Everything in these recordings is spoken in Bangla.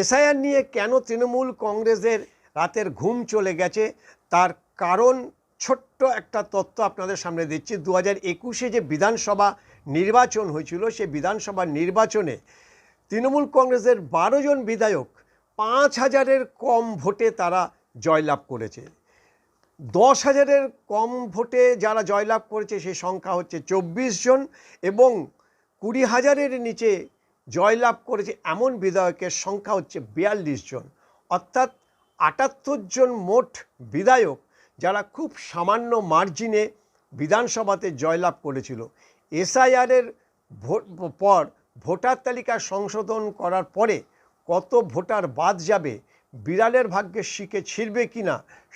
এসআইআর নিয়ে কেন তৃণমূল কংগ্রেসের রাতের ঘুম চলে গেছে তার কারণ ছোট্ট একটা তথ্য আপনাদের সামনে দিচ্ছি। 2021-এ যে বিধানসভা নির্বাচন হয়েছিল সেই বিধানসভা নির্বাচনে তৃণমূল কংগ্রেসের 12 জন বিধায়ক 5,000-এর কম ভোটে তারা জয়লাভ করেছে। 10,000-এর কম ভোটে যারা জয়লাভ করেছে সেই সংখ্যা হচ্ছে 24 জন এবং 20,000-এর নিচে জয়লাভ করেছে এমন বিধায়কের সংখ্যা হচ্ছে 42 জন। অর্থাৎ 78 জন মোট বিধায়ক যারা খুব সামান্য মার্জিনে বিধানসভাতে জয়লাভ করেছিল। এসআইআরের পর ভোটার তালিকা সংশোধন করার পরে কত ভোটার বাদ যাবে, বিড়ালের ভাগ্যে শিকে ছিঁড়বে কিনা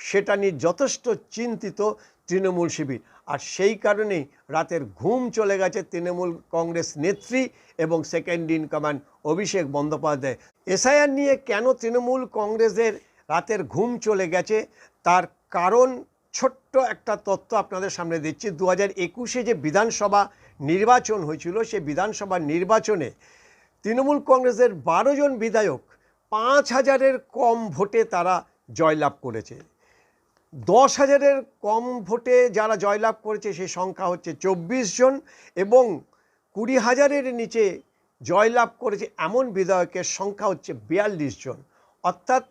সেটা নিয়ে যথেষ্ট চিন্তিত তৃণমূল শিবির। আর সেই কারণেই রাতের ঘুম চলে গেছে তৃণমূল কংগ্রেস নেত্রী এবং second in command Abhishek Bandyopadhyay. SIR নিয়ে কেন তৃণমূল কংগ্রেসের রাতের ঘুম চলে গেছে তার কারণ ছোট্ট একটা তথ্য আপনাদের সামনে দিচ্ছি। 2021-এ যে বিধানসভা নির্বাচন হয়েছিল সেই বিধানসভা নির্বাচনে তৃণমূল কংগ্রেসের 12 জন বিধায়ক 5,000-এর কম ভোটে তারা জয়লাভ করেছে। 10,000-এর কম ভোটে যারা জয়লাভ করেছে সেই সংখ্যা হচ্ছে 24 জন এবং 20,000-এর নিচে জয়লাভ করেছে এমন বিধায়কের সংখ্যা হচ্ছে 42 জন। অর্থাৎ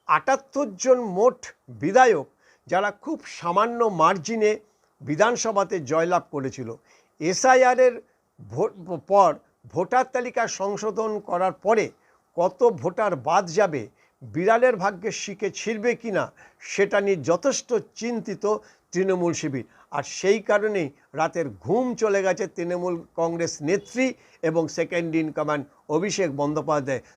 78 জন মোট বিধায়ক যারা খুব সামান্য মার্জিনে বিধানসভাতে জয়লাভ করেছিল। এসআইআরের পর ভোটার তালিকা সংশোধন করার পরে কত ভোটার বাদ যাবে, বিড়ালের ভাগ্যে শিকে ছিঁড়বে কিনা সেটা নিয়ে যথেষ্ট চিন্তিত তৃণমূল শিবির। আর সেই কারণেই রাতের ঘুম চলে গেছে তৃণমূল কংগ্রেস নেত্রী এবং second in command Abhishek Bandyopadhyay.